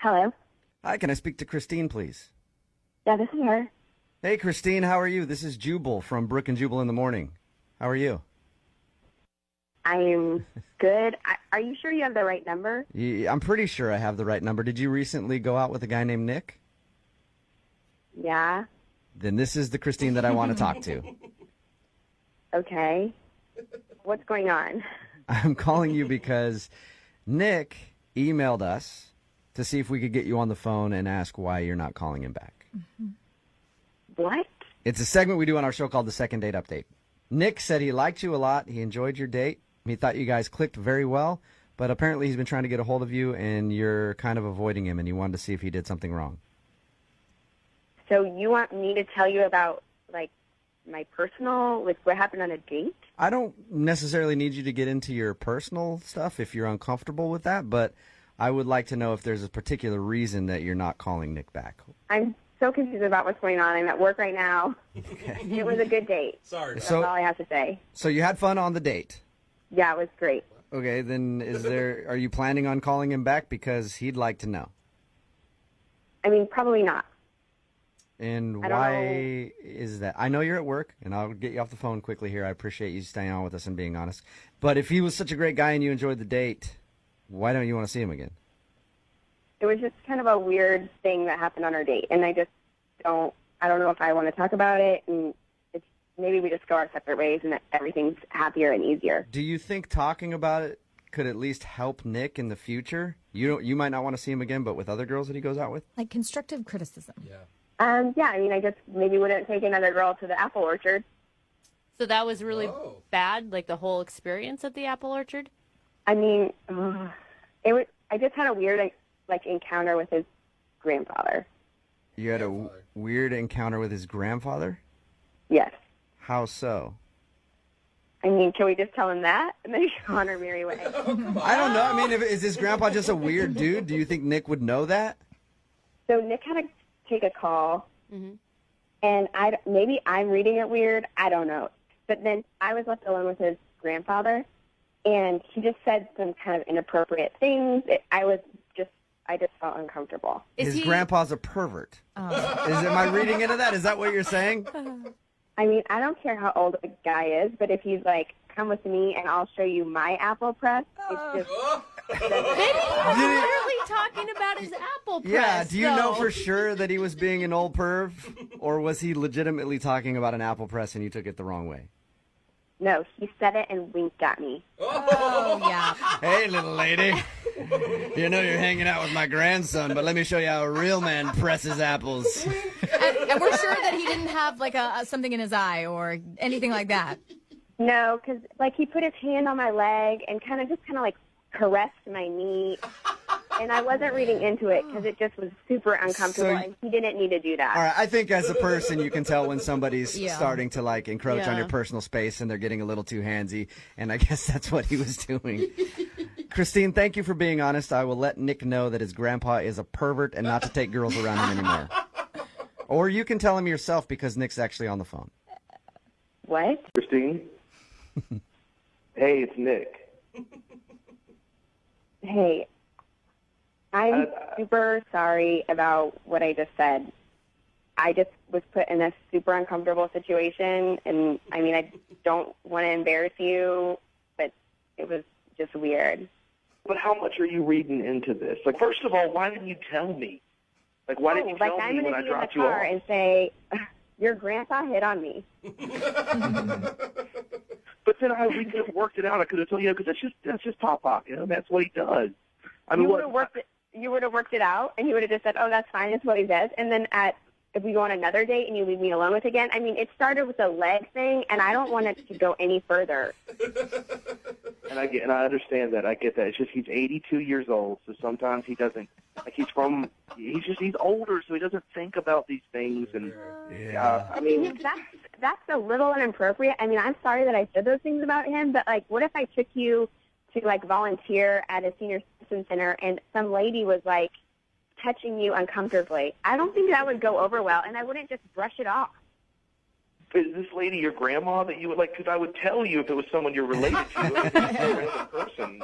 Hello. Hi, can I speak to Christine, please? Yeah, this is her. Hey, Christine, how are you? This is Jubal from Brook and Jubal in the Morning. How are you? I'm good. Are you sure you have the right number? Yeah, I'm pretty sure I have the right number. Did you recently go out with a guy named Nick? Yeah. Then this is the Christine that I want to talk to. Okay. What's going on? I'm calling you because Nick emailed us to see if we could get you on the phone and ask why you're not calling him back. What? It's a segment we do on our show called the Second Date Update. Nick said he liked you a lot. He enjoyed your date. He thought you guys clicked very well, but apparently he's been trying to get a hold of you, and you're kind of avoiding him, and you wanted to see if he did something wrong. So you want me to tell you about, like, my personal, like, what happened on a date? I don't necessarily need you to get into your personal stuff if you're uncomfortable with that, but I would like to know if there's a particular reason that you're not calling Nick back. I'm so confused about what's going on. I'm at work right now. Okay. It was a good date. Sorry. That's all I have to say. So you had fun on the date. Yeah, it was great. Okay, then are you planning on calling him back? Because he'd like to know. I mean, probably not. And I don't why is that? I know you're at work, and I'll get you off the phone quickly here. I appreciate you staying on with us and being honest. But if he was such a great guy and you enjoyed the date, why don't you want to see him again? It was just kind of a weird thing that happened on our date, and I don't know if I want to talk about it, and maybe we just go our separate ways and everything's happier and easier. Do you think talking about it could at least help Nick in the future? You might not want to see him again, but with other girls that he goes out with? Like constructive criticism. Yeah. Yeah, I mean, I just maybe wouldn't take another girl to the apple orchard. So that was really bad, like the whole experience at the apple orchard? I mean, I just had a weird, like encounter with his grandfather. You had a weird encounter with his grandfather? Yes. How so? I mean, can we just tell him that? And then he can go on our merry way. I don't know. I mean, is his grandpa just a weird dude? Do you think Nick would know that? So Nick had to take a call, and maybe I'm reading it weird. I don't know. But then I was left alone with his grandfather, and he just said some kind of inappropriate things. I just felt uncomfortable. His grandpa's a pervert. Am I reading into that? Is that what you're saying? I mean, I don't care how old a guy is, but if he's like, come with me and I'll show you my apple press, it's just... Maybe he was literally talking about his apple press. Yeah, do you know for sure that he was being an old perv? Or was he legitimately talking about an apple press and you took it the wrong way? No, he said it and winked at me. Oh, yeah. Hey, little lady. You know you're hanging out with my grandson, but let me show you how a real man presses apples. And we're sure that he didn't have like something in his eye or anything like that. No, because like he put his hand on my leg and kind of like caressed my knee, and I wasn't reading into it because it just was super uncomfortable, and he didn't need to do that. All right, I think as a person you can tell when somebody's starting to like encroach on your personal space and they're getting a little too handsy, and I guess that's what he was doing. Christine, thank you for being honest. I will let Nick know that his grandpa is a pervert and not to take girls around him anymore. Or you can tell him yourself because Nick's actually on the phone. What? Christine? Hey, it's Nick. Hey, I'm super sorry about what I just said. I just was put in a super uncomfortable situation, and I mean, I don't want to embarrass you, but it was just weird. But how much are you reading into this? Like, first of all, why didn't you tell me? Like, why didn't you tell me when I dropped you off? I'm going to be in the car and say, your grandpa hit on me. But then we could have worked it out. I could have told you, because that's just Pop-Pop, you know? That's what he does. I mean, you would have worked it out, and you would have just said, oh, that's fine, that's what he does. And then if we go on another date and you leave me alone with again, I mean, it started with a leg thing, and I don't want it to go any further. And I understand that. I get that. It's just he's 82 years old, so sometimes he doesn't, like he's older, so he doesn't think about these things. And I mean, that's a little inappropriate. I mean, I'm sorry that I said those things about him, but like, what if I took you to like volunteer at a senior citizen center and some lady was like touching you uncomfortably? I don't think that would go over well, and I wouldn't just brush it off. Is this lady your grandma that you would like? Because I would tell you if it was someone you're related to, if it's a random person.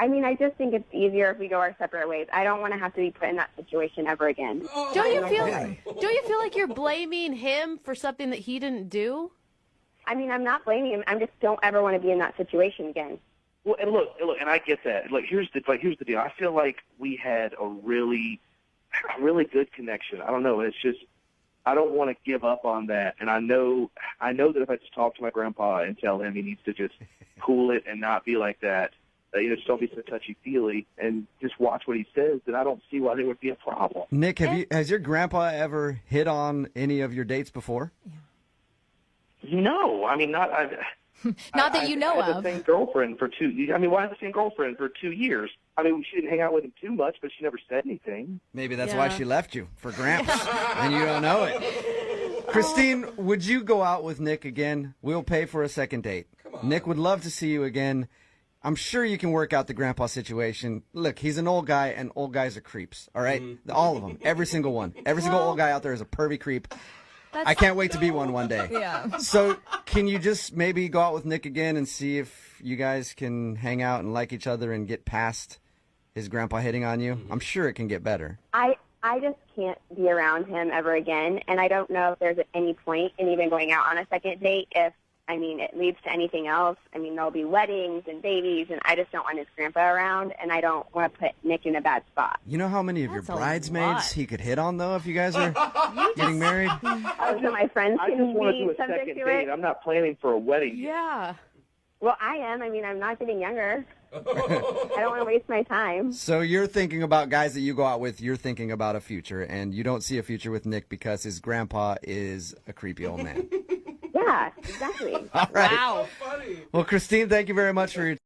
I mean, I just think it's easier if we go our separate ways. I don't want to have to be put in that situation ever again. Don't you feel like you're blaming him for something that he didn't do? I mean, I'm not blaming him. I just don't ever want to be in that situation again. Well, and look, and I get that. Here's the deal. I feel like we had a really good connection. I don't know. It's just I don't want to give up on that. And I know that if I just talk to my grandpa and tell him he needs to just cool it and not be like that, just don't be so touchy-feely and just watch what he says, then I don't see why there would be a problem. Nick, has your grandpa ever hit on any of your dates before? Yeah. No, I mean, not that you know I had of. the same girlfriend for 2 years. I mean, why have the same girlfriend for 2 years? I mean, she didn't hang out with him too much, but she never said anything. Maybe that's why she left you, for Gramps, and you don't know it. Christine, would you go out with Nick again? We'll pay for a second date. Come on. Nick would love to see you again. I'm sure you can work out the grandpa situation. Look, he's an old guy, and old guys are creeps, all right? All of them, every single one. Every single old guy out there is a pervy creep. I can't wait to be one day. Yeah. So can you just maybe go out with Nick again and see if you guys can hang out and like each other and get past his grandpa hitting on you? I'm sure it can get better. I just can't be around him ever again, and I don't know if there's any point in even going out on a second date if, it leads to anything else. There'll be weddings and babies, and I just don't want his grandpa around, and I don't want to put Nick in a bad spot. You know how many of your bridesmaids he could hit on, though, if you guys are getting married? Oh, so my friends I just can want to do be a subject second to date. it? I'm not planning for a wedding. Yeah. Well, I am. I'm not getting younger. I don't want to waste my time. So you're thinking about guys that you go out with, you're thinking about a future, and you don't see a future with Nick because his grandpa is a creepy old man. Yeah, exactly. All right. Wow. Well, Christine, thank you very much for your